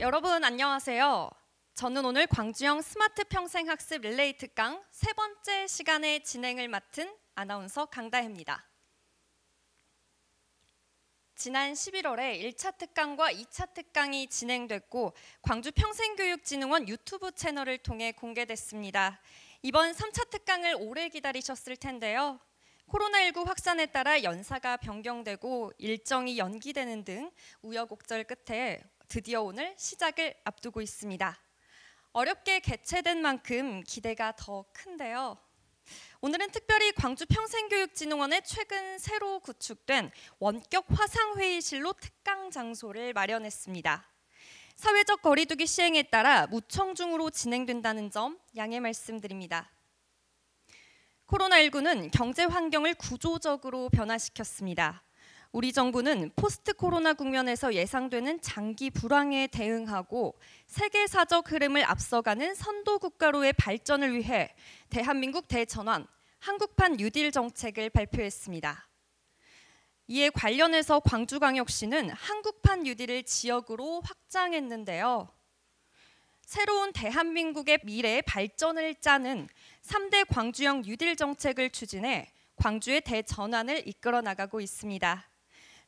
여러분 안녕하세요. 저는 오늘 광주형 스마트 평생학습 릴레이 특강 세 번째 시간의 진행을 맡은 아나운서 강다혜입니다. 지난 11월에 1차 특강과 2차 특강이 진행됐고 광주평생교육진흥원 유튜브 채널을 통해 공개됐습니다. 이번 3차 특강을 오래 기다리셨을 텐데요. 코로나19 확산에 따라 연사가 변경되고 일정이 연기되는 등 우여곡절 끝에 드디어 오늘 시작을 앞두고 있습니다. 어렵게 개최된 만큼 기대가 더 큰데요. 오늘은 특별히 광주평생교육진흥원의 최근 새로 구축된 원격 화상회의실로 특강 장소를 마련했습니다. 사회적 거리두기 시행에 따라 무청중으로 진행된다는 점 양해 말씀드립니다. 코로나19는 경제 환경을 구조적으로 변화시켰습니다. 우리 정부는 포스트 코로나 국면에서 예상되는 장기 불황에 대응하고 세계사적 흐름을 앞서가는 선도 국가로의 발전을 위해 대한민국 대전환, 한국판 뉴딜 정책을 발표했습니다. 이에 관련해서 광주광역시는 한국판 뉴딜을 지역으로 확장했는데요. 새로운 대한민국의 미래 발전을 짜는 3대 광주형 뉴딜 정책을 추진해 광주의 대전환을 이끌어 나가고 있습니다.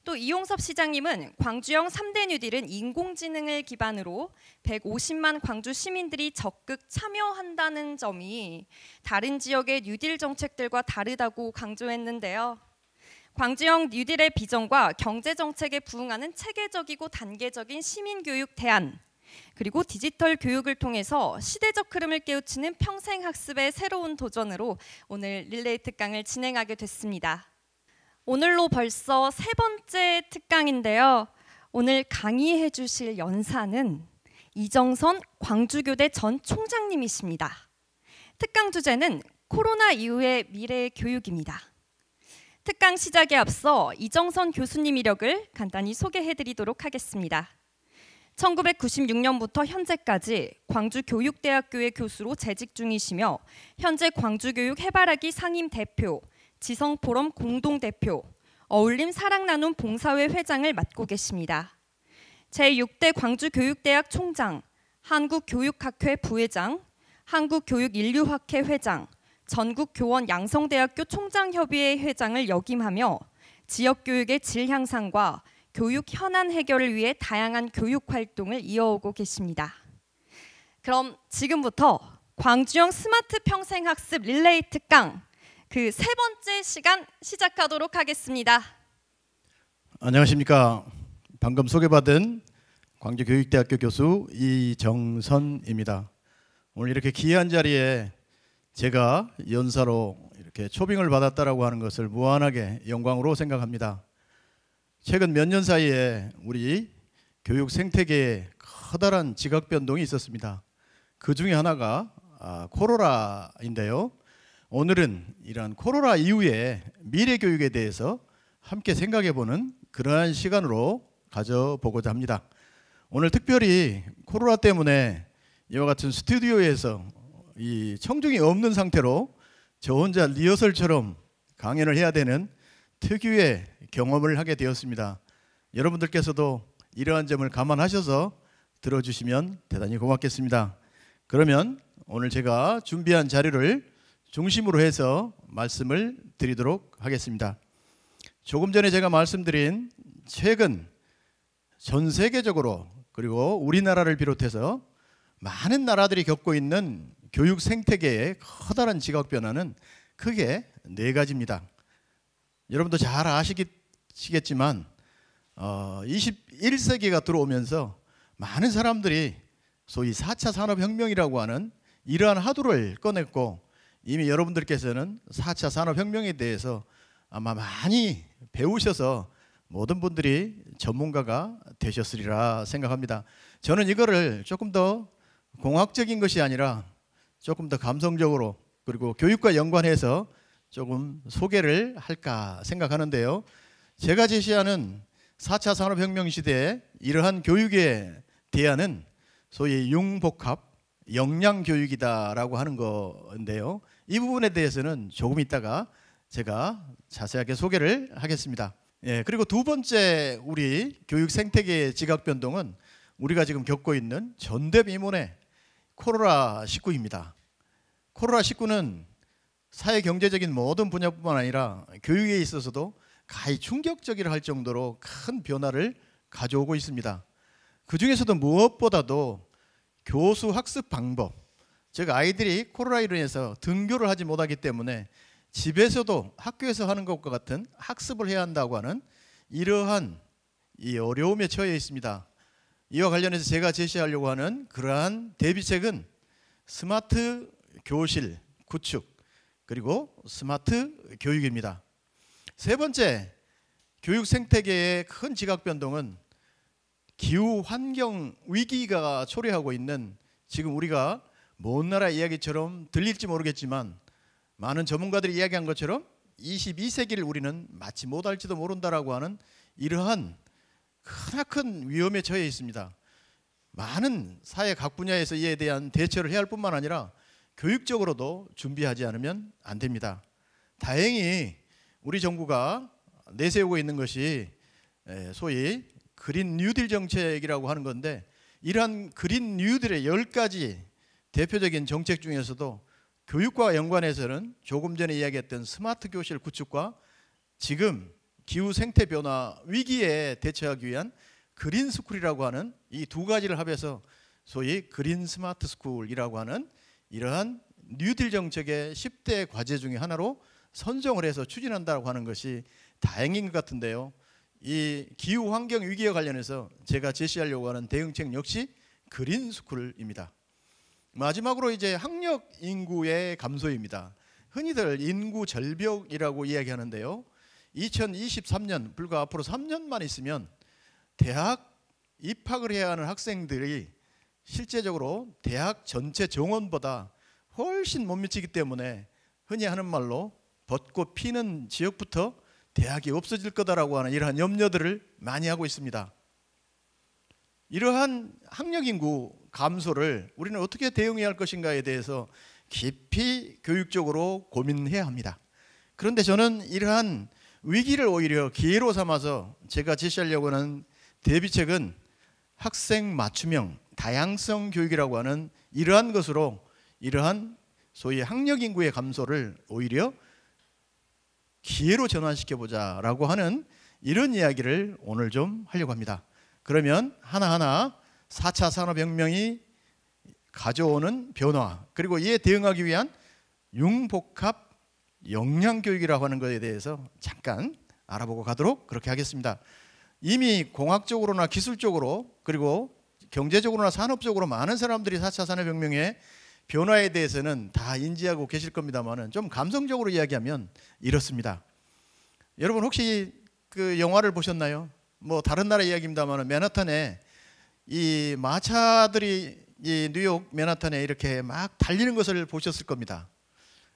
또 이용섭 시장님은 광주형 3대 뉴딜은 인공지능을 기반으로 150만 광주 시민들이 적극 참여한다는 점이 다른 지역의 뉴딜 정책들과 다르다고 강조했는데요. 광주형 뉴딜의 비전과 경제정책에 부응하는 체계적이고 단계적인 시민교육 대안, 그리고 디지털 교육을 통해서 시대적 흐름을 깨우치는 평생학습의 새로운 도전으로 오늘 릴레이 특강을 진행하게 됐습니다. 오늘로 벌써 세 번째 특강인데요. 오늘 강의해 주실 연사는 이정선 광주교대 전 총장님이십니다. 특강 주제는 코로나 이후의 미래 교육입니다. 특강 시작에 앞서 이정선 교수님 이력을 간단히 소개해 드리도록 하겠습니다. 1996년부터 현재까지 광주교육대학교의 교수로 재직 중이시며 현재 광주교육 해바라기 상임 대표, 지성포럼 공동대표, 어울림 사랑나눔 봉사회 회장을 맡고 계십니다. 제6대 광주교육대학 총장, 한국교육학회 부회장, 한국교육인류학회 회장, 전국교원 양성대학교 총장협의회 회장을 역임하며 지역교육의 질 향상과 교육 현안 해결을 위해 다양한 교육 활동을 이어오고 계십니다. 그럼 지금부터 광주형 스마트 평생학습 릴레이 특강 그 세 번째 시간 시작하도록 하겠습니다. 안녕하십니까. 방금 소개받은 광주교육대학교 교수 이정선입니다. 오늘 이렇게 귀한 자리에 제가 연사로 이렇게 초빙을 받았다라고 하는 것을 무한하게 영광으로 생각합니다. 최근 몇 년 사이에 우리 교육 생태계에 커다란 지각 변동이 있었습니다. 그 중에 하나가 코로나인데요. 오늘은 이러한 코로나 이후의 미래 교육에 대해서 함께 생각해보는 그러한 시간으로 가져보고자 합니다. 오늘 특별히 코로나 때문에 이와 같은 스튜디오에서 이 청중이 없는 상태로 저 혼자 리허설처럼 강연을 해야 되는 특유의 경험을 하게 되었습니다. 여러분들께서도 이러한 점을 감안하셔서 들어주시면 대단히 고맙겠습니다. 그러면 오늘 제가 준비한 자료를 중심으로 해서 말씀을 드리도록 하겠습니다. 조금 전에 제가 말씀드린 최근 전 세계적으로 그리고 우리나라를 비롯해서 많은 나라들이 겪고 있는 교육 생태계의 커다란 지각 변화는 크게 네 가지입니다. 여러분도 잘 아시겠지만 21세기가 들어오면서 많은 사람들이 소위 4차 산업혁명이라고 하는 이러한 화두를 꺼냈고 이미 여러분들께서는 4차 산업혁명에 대해서 아마 많이 배우셔서 모든 분들이 전문가가 되셨으리라 생각합니다. 저는 이거를 조금 더 공학적인 것이 아니라 조금 더 감성적으로 그리고 교육과 연관해서 조금 소개를 할까 생각하는데요. 제가 제시하는 4차 산업혁명 시대에 이러한 교육의 대안은 소위 융복합 역량교육이다라고 하는 건데요. 이 부분에 대해서는 조금 있다가 제가 자세하게 소개를 하겠습니다. 그리고 두 번째 우리 교육 생태계의 지각 변동은 우리가 지금 겪고 있는 전대미문의 코로나19입니다. 코로나19는 사회 경제적인 모든 분야뿐만 아니라 교육에 있어서도 가히 충격적이라 할 정도로 큰 변화를 가져오고 있습니다. 그 중에서도 무엇보다도 교수 학습 방법, 즉 아이들이 코로나로 인해서 등교를 하지 못하기 때문에 집에서도 학교에서 하는 것과 같은 학습을 해야 한다고 하는 이러한 이 어려움에 처해 있습니다. 이와 관련해서 제가 제시하려고 하는 그러한 대비책은 스마트 교실 구축 그리고 스마트 교육입니다. 세 번째, 교육 생태계의 큰 지각 변동은 기후 환경 위기가 초래하고 있는, 지금 우리가 먼 나라 이야기처럼 들릴지 모르겠지만 많은 전문가들이 이야기한 것처럼 22세기를 우리는 마치 못할지도 모른다라고 하는 이러한 크나큰 위험에 처해 있습니다. 많은 사회 각 분야에서 이에 대한 대처를 해야 할 뿐만 아니라 교육적으로도 준비하지 않으면 안 됩니다. 다행히 우리 정부가 내세우고 있는 것이 소위 그린 뉴딜 정책이라고 하는 건데, 이러한 그린 뉴딜의 10가지 대표적인 정책 중에서도 교육과 연관해서는 조금 전에 이야기했던 스마트 교실 구축과 지금 기후 생태 변화 위기에 대처하기 위한 그린 스쿨이라고 하는 이 두 가지를 합해서 소위 그린 스마트 스쿨이라고 하는 이러한 뉴딜 정책의 10대 과제 중에 하나로 선정을 해서 추진한다고 하는 것이 다행인 것 같은데요. 이 기후 환경 위기에 관련해서 제가 제시하려고 하는 대응책 역시 그린 스쿨입니다. 마지막으로 이제 학력 인구의 감소입니다. 흔히들 인구 절벽이라고 이야기하는데요. 2023년 불과 앞으로 3년만 있으면 대학 입학을 해야 하는 학생들이 실제적으로 대학 전체 정원보다 훨씬 못 미치기 때문에 흔히 하는 말로 벚꽃 피는 지역부터 대학이 없어질 거다라고 하는 이러한 염려들을 많이 하고 있습니다. 이러한 학력 인구 감소를 우리는 어떻게 대응해야 할 것인가에 대해서 깊이 교육적으로 고민해야 합니다. 그런데 저는 이러한 위기를 오히려 기회로 삼아서 제가 제시하려고 하는 대비책은 학생 맞춤형 다양성 교육이라고 하는 이러한 것으로 이러한 소위 학력 인구의 감소를 오히려 기회로 전환시켜보자라고 하는 이런 이야기를 오늘 좀 하려고 합니다. 그러면 하나하나 4차 산업혁명이 가져오는 변화, 그리고 이에 대응하기 위한 융복합 역량교육이라고 하는 것에 대해서 잠깐 알아보고 가도록 그렇게 하겠습니다. 이미 공학적으로나 기술적으로 그리고 경제적으로나 산업적으로 많은 사람들이 4차 산업혁명의 변화에 대해서는 다 인지하고 계실 겁니다만 좀 감성적으로 이야기하면 이렇습니다. 여러분 혹시 그 영화를 보셨나요? 뭐 다른 나라 이야기입니다만 맨하탄에 이 마차들이 이 뉴욕 맨하탄에 이렇게 막 달리는 것을 보셨을 겁니다.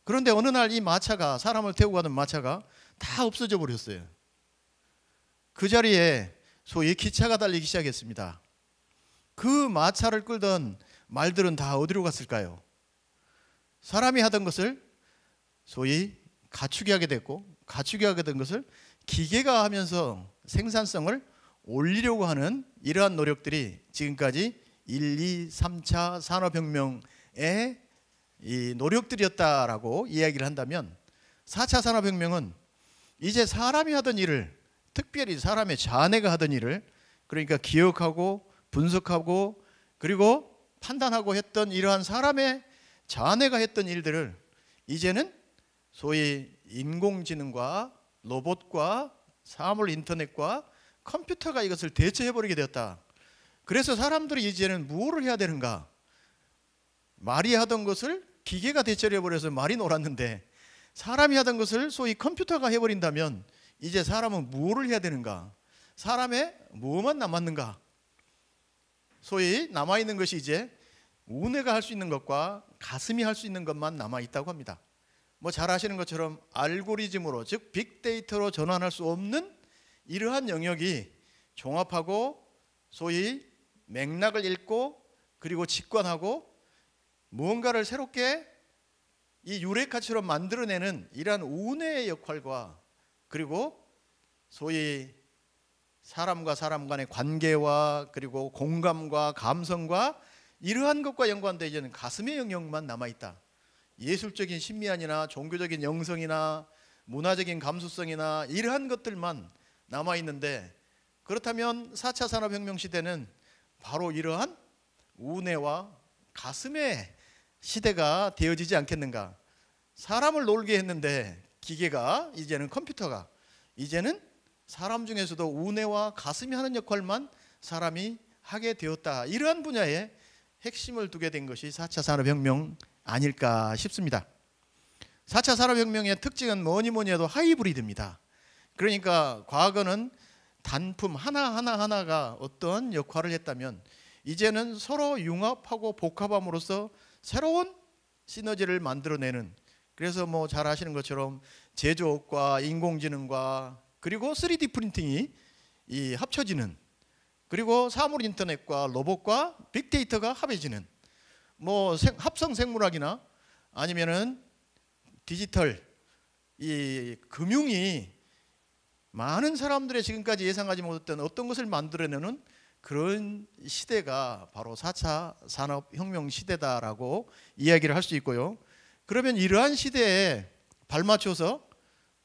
그런데 어느 날 이 마차가, 사람을 태우고 가던 마차가 다 없어져 버렸어요. 그 자리에 소위 기차가 달리기 시작했습니다. 그 마차를 끌던 말들은 다 어디로 갔을까요? 사람이 하던 것을 소위 가축이 하게 됐고, 가축이 하게 된 것을 기계가 하면서 생산성을 올리려고 하는 이러한 노력들이 지금까지 1, 2, 3차 산업혁명의 이 노력들이었다라고 이야기를 한다면, 4차 산업혁명은 이제 사람이 하던 일을, 특별히 사람의 자뇌가 하던 일을, 그러니까 기억하고 분석하고 그리고 판단하고 했던 이러한 사람의 자뇌가 했던 일들을 이제는 소위 인공지능과 로봇과 사물 인터넷과 컴퓨터가 이것을 대체해버리게 되었다. 그래서 사람들이 이제는 무엇을 해야 되는가? 말이 하던 것을 기계가 대체를 해버려서 말이 놀았는데, 사람이 하던 것을 소위 컴퓨터가 해버린다면 이제 사람은 무엇을 해야 되는가? 사람의 뭐만 남았는가? 소위 남아있는 것이 이제 우뇌가 할 수 있는 것과 가슴이 할 수 있는 것만 남아있다고 합니다. 뭐 잘 아시는 것처럼 알고리즘으로, 즉 빅데이터로 전환할 수 없는 이러한 영역이 종합하고 소위 맥락을 읽고 그리고 직관하고 무언가를 새롭게 이 유레카처럼 만들어내는 이러한 우뇌의 역할과 그리고 소위 사람과 사람 간의 관계와 그리고 공감과 감성과 이러한 것과 연관되어 이제는 가슴의 영역만 남아있다. 예술적인 신미안이나 종교적인 영성이나 문화적인 감수성이나 이러한 것들만 남아있는데, 그렇다면 4차 산업혁명 시대는 바로 이러한 우뇌와 가슴의 시대가 되어지지 않겠는가. 사람을 놀게 했는데 기계가, 이제는 컴퓨터가, 이제는 사람 중에서도 우뇌와 가슴이 하는 역할만 사람이 하게 되었다. 이러한 분야에 핵심을 두게 된 것이 4차 산업혁명 아닐까 싶습니다. 4차 산업혁명의 특징은 뭐니 해도 하이브리드입니다. 그러니까 과거는 단품 하나가 어떤 역할을 했다면 이제는 서로 융합하고 복합함으로써 새로운 시너지를 만들어내는, 그래서 뭐 잘 아시는 것처럼 제조업과 인공지능과 그리고 3D 프린팅이 합쳐지는, 그리고 사물 인터넷과 로봇과 빅데이터가 합해지는, 뭐 합성 생물학이나 아니면은 디지털 금융이 많은 사람들의 지금까지 예상하지 못했던 어떤 것을 만들어내는 그런 시대가 바로 4차 산업혁명 시대다라고 이야기를 할 수 있고요. 그러면 이러한 시대에 발맞춰서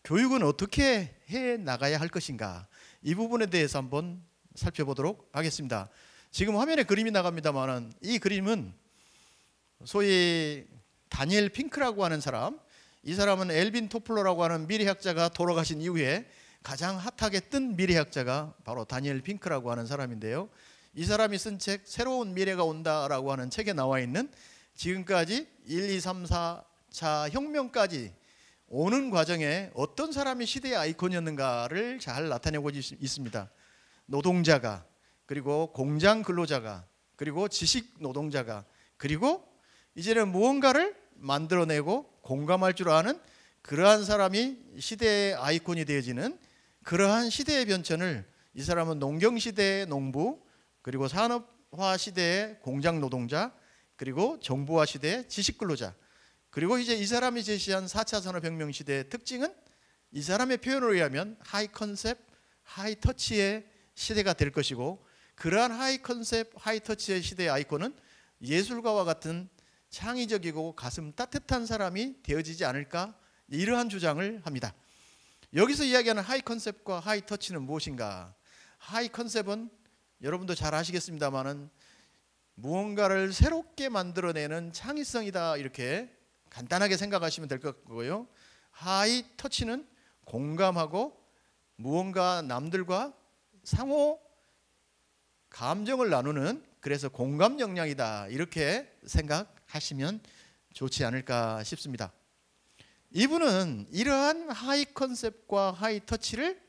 교육은 어떻게 해 나가야 할 것인가, 이 부분에 대해서 한번 살펴보도록 하겠습니다. 지금 화면에 그림이 나갑니다만, 이 그림은 소위 다니엘 핑크라고 하는 사람, 이 사람은 엘빈 토플러라고 하는 미래학자가 돌아가신 이후에 가장 핫하게 뜬 미래학자가 바로 다니엘 핑크라고 하는 사람인데요. 이 사람이 쓴 책 새로운 미래가 온다라고 하는 책에 나와 있는 지금까지 1, 2, 3, 4차 혁명까지 오는 과정에 어떤 사람이 시대의 아이콘이었는가를 잘 나타내고 있습니다. 노동자가, 그리고 공장 근로자가, 그리고 지식 노동자가, 그리고 이제는 무언가를 만들어내고 공감할 줄 아는 그러한 사람이 시대의 아이콘이 되어지는 그러한 시대의 변천을 이 사람은 농경시대의 농부, 그리고 산업화 시대의 공장 노동자, 그리고 정보화 시대의 지식 근로자, 그리고 이제 이 사람이 제시한 4차 산업혁명 시대의 특징은 이 사람의 표현을 의하면 하이 컨셉, 하이 터치의 시대가 될 것이고, 그러한 하이 컨셉, 하이 터치의 시대의 아이콘은 예술가와 같은 창의적이고 가슴 따뜻한 사람이 되어지지 않을까, 이러한 주장을 합니다. 여기서 이야기하는 하이 컨셉과 하이 터치는 무엇인가? 하이 컨셉은 여러분도 잘 아시겠습니다만은 무언가를 새롭게 만들어내는 창의성이다, 이렇게 간단하게 생각하시면 될 것 같고요. 하이 터치는 공감하고 무언가 남들과 상호 감정을 나누는, 그래서 공감 역량이다, 이렇게 생각하시면 좋지 않을까 싶습니다. 이분은 이러한 하이 컨셉과 하이 터치를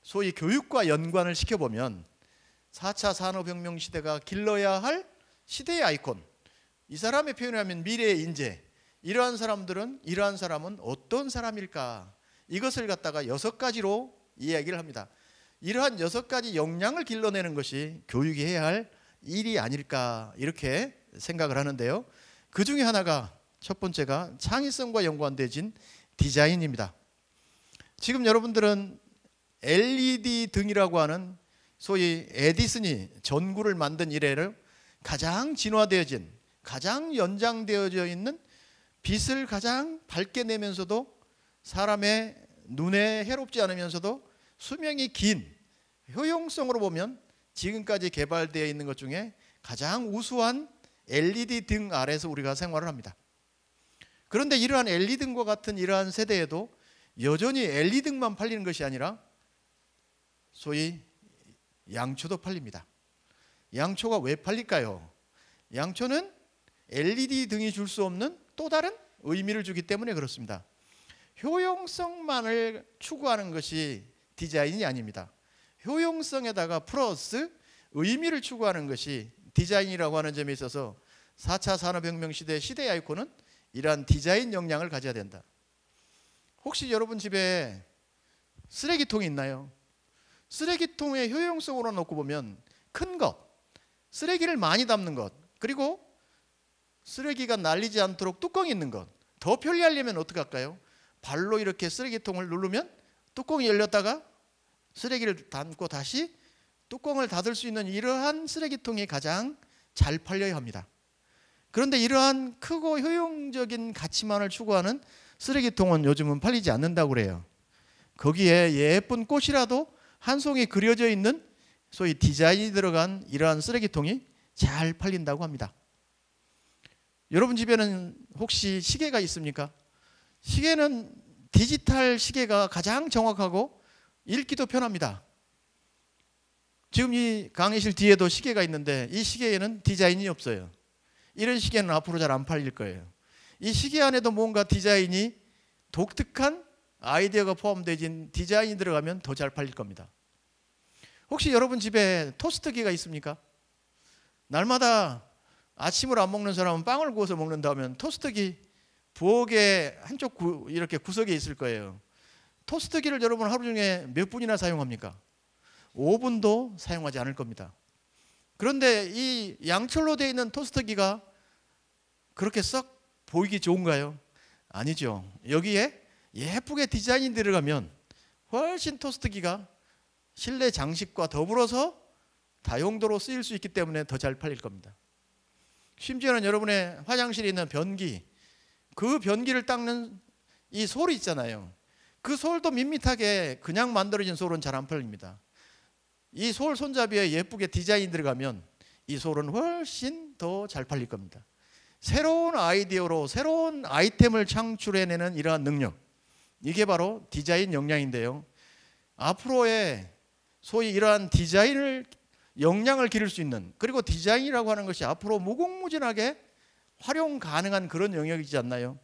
소위 교육과 연관을 시켜보면 4차 산업혁명 시대가 길러야 할 시대의 아이콘, 이 사람의 표현하면 미래의 인재, 이러한 사람은 어떤 사람일까, 이것을 갖다가 6가지로 이야기를 합니다. 이러한 6가지 역량을 길러내는 것이 교육이 해야 할 일이 아닐까, 이렇게 생각을 하는데요. 그 중에 하나가, 첫 번째가 창의성과 연관되어진 디자인입니다. 지금 여러분들은 LED 등이라고 하는 소위 에디슨이 전구를 만든 이래로 가장 진화되어진, 가장 연장되어져 있는, 빛을 가장 밝게 내면서도 사람의 눈에 해롭지 않으면서도 수명이 긴, 효용성으로 보면 지금까지 개발되어 있는 것 중에 가장 우수한 LED 등 아래서 우리가 생활을 합니다. 그런데 이러한 LED 등과 같은 이러한 세대에도 여전히 LED 등만 팔리는 것이 아니라 소위 양초도 팔립니다. 양초가 왜 팔릴까요? 양초는 LED 등이 줄 수 없는 또 다른 의미를 주기 때문에 그렇습니다. 효용성만을 추구하는 것이 디자인이 아닙니다. 효용성에다가 플러스 의미를 추구하는 것이 디자인이라고 하는 점에 있어서 4차 산업혁명 시대의 시대 아이콘은 이러한 디자인 역량을 가져야 된다. 혹시 여러분 집에 쓰레기통이 있나요? 쓰레기통의 효용성으로 놓고 보면 큰 것, 쓰레기를 많이 담는 것, 그리고 쓰레기가 날리지 않도록 뚜껑이 있는 것. 더 편리하려면 어떻게 할까요? 발로 이렇게 쓰레기통을 누르면 뚜껑이 열렸다가 쓰레기를 담고 다시 뚜껑을 닫을 수 있는 이러한 쓰레기통이 가장 잘 팔려야 합니다. 그런데 이러한 크고 효용적인 가치만을 추구하는 쓰레기통은 요즘은 팔리지 않는다고 그래요. 거기에 예쁜 꽃이라도 한 송이 그려져 있는 소위 디자인이 들어간 이러한 쓰레기통이 잘 팔린다고 합니다. 여러분 집에는 혹시 시계가 있습니까? 시계는 디지털 시계가 가장 정확하고 읽기도 편합니다. 지금 이 강의실 뒤에도 시계가 있는데 이 시계에는 디자인이 없어요. 이런 시계는 앞으로 잘 안 팔릴 거예요. 이 시계 안에도 뭔가 디자인이 독특한 아이디어가 포함되어 디자인이 들어가면 더 잘 팔릴 겁니다. 혹시 여러분 집에 토스트기가 있습니까? 날마다 아침을 안 먹는 사람은 빵을 구워서 먹는다면 토스트기 부엌에 한쪽 이렇게 구석에 있을 거예요. 토스트기를 여러분 하루 중에 몇 분이나 사용합니까? 5분도 사용하지 않을 겁니다. 그런데 이 양철로 되어 있는 토스트기가 그렇게 썩 보이기 좋은가요? 아니죠. 여기에 예쁘게 디자인이 들어가면 훨씬 토스트기가 실내 장식과 더불어서 다용도로 쓰일 수 있기 때문에 더 잘 팔릴 겁니다. 심지어는 여러분의 화장실에 있는 변기, 그 변기를 닦는 이 솔이 있잖아요. 그 솔도 밋밋하게 그냥 만들어진 솔은 잘 안 팔립니다. 이 솔 손잡이에 예쁘게 디자인이 들어가면 이 솔은 훨씬 더 잘 팔릴 겁니다. 새로운 아이디어로 새로운 아이템을 창출해내는 이러한 능력, 이게 바로 디자인 역량인데요. 앞으로의 소위 이러한 디자인을 역량을 기를 수 있는, 그리고 디자인이라고 하는 것이 앞으로 무궁무진하게 활용 가능한 그런 영역이지 않나요?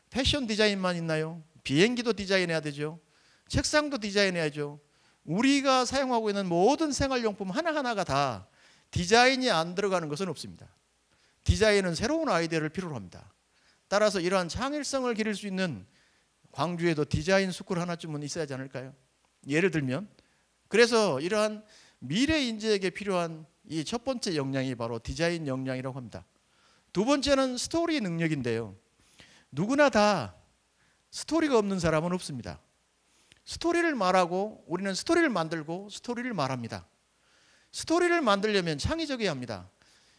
패션 디자인만 있나요? 비행기도 디자인해야 되죠. 책상도 디자인해야죠. 우리가 사용하고 있는 모든 생활용품 하나하나가 다 디자인이 안 들어가는 것은 없습니다. 디자인은 새로운 아이디어를 필요로 합니다. 따라서 이러한 창의성을 기를 수 있는 광주에도 디자인 스쿨 하나쯤은 있어야 하지 않을까요? 예를 들면, 그래서 이러한 미래 인재에게 필요한 이 첫 번째 역량이 바로 디자인 역량이라고 합니다. 두 번째는 스토리 능력인데요. 누구나 다 스토리가 없는 사람은 없습니다. 스토리를 말하고 우리는 스토리를 만들고 스토리를 말합니다. 스토리를 만들려면 창의적이어야 합니다.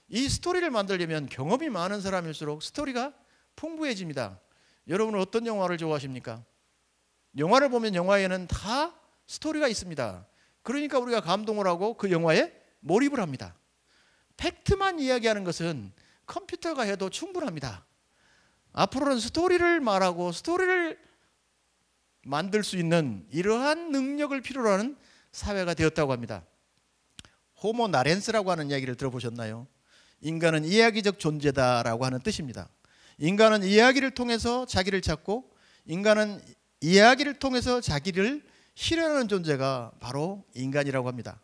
이 스토리를 만들려면 경험이 많은 사람일수록 스토리가 풍부해집니다. 여러분은 어떤 영화를 좋아하십니까? 영화를 보면 영화에는 다 스토리가 있습니다. 그러니까 우리가 감동을 하고 그 영화에 몰입을 합니다. 팩트만 이야기하는 것은 컴퓨터가 해도 충분합니다. 앞으로는 스토리를 말하고 스토리를 만들 수 있는 이러한 능력을 필요로 하는 사회가 되었다고 합니다. 호모 나렌스라고 하는 이야기를 들어보셨나요? 인간은 이야기적 존재다라고 하는 뜻입니다. 인간은 이야기를 통해서 자기를 찾고 인간은 이야기를 통해서 자기를 실현하는 존재가 바로 인간이라고 합니다.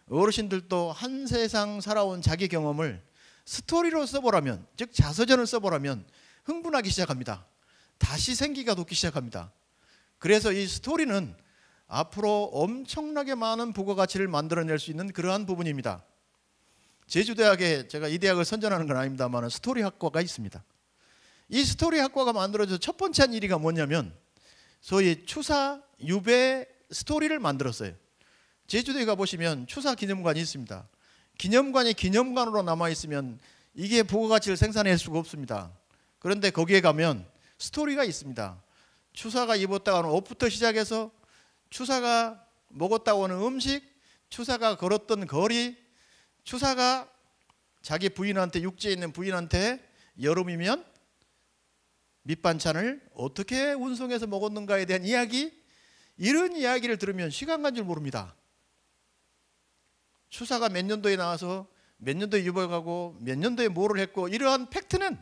어르신들도 한 세상 살아온 자기 경험을 스토리로 써보라면, 즉 자서전을 써보라면 흥분하기 시작합니다. 다시 생기가 돋기 시작합니다. 그래서 이 스토리는 앞으로 엄청나게 많은 부가가치를 만들어낼 수 있는 그러한 부분입니다. 제주대학에 제가 이 대학을 선전하는 건 아닙니다만 스토리학과가 있습니다. 이 스토리학과가 만들어져서 첫 번째 한 일이가 뭐냐면 소위 추사 유배 스토리를 만들었어요. 제주도에 가보시면 추사 기념관이 있습니다. 기념관이 기념관으로 남아있으면 이게 부가가치를 생산할 수가 없습니다. 그런데 거기에 가면 스토리가 있습니다. 추사가 입었다고 하는 옷부터 시작해서 추사가 먹었다고 하는 음식, 추사가 걸었던 거리, 추사가 자기 부인한테, 육지에 있는 부인한테 여름이면 밑반찬을 어떻게 운송해서 먹었는가에 대한 이야기, 이런 이야기를 들으면 시간 간 줄 모릅니다. 추사가 몇 년도에 나와서 몇 년도에 유배가고 몇 년도에 뭐를 했고, 이러한 팩트는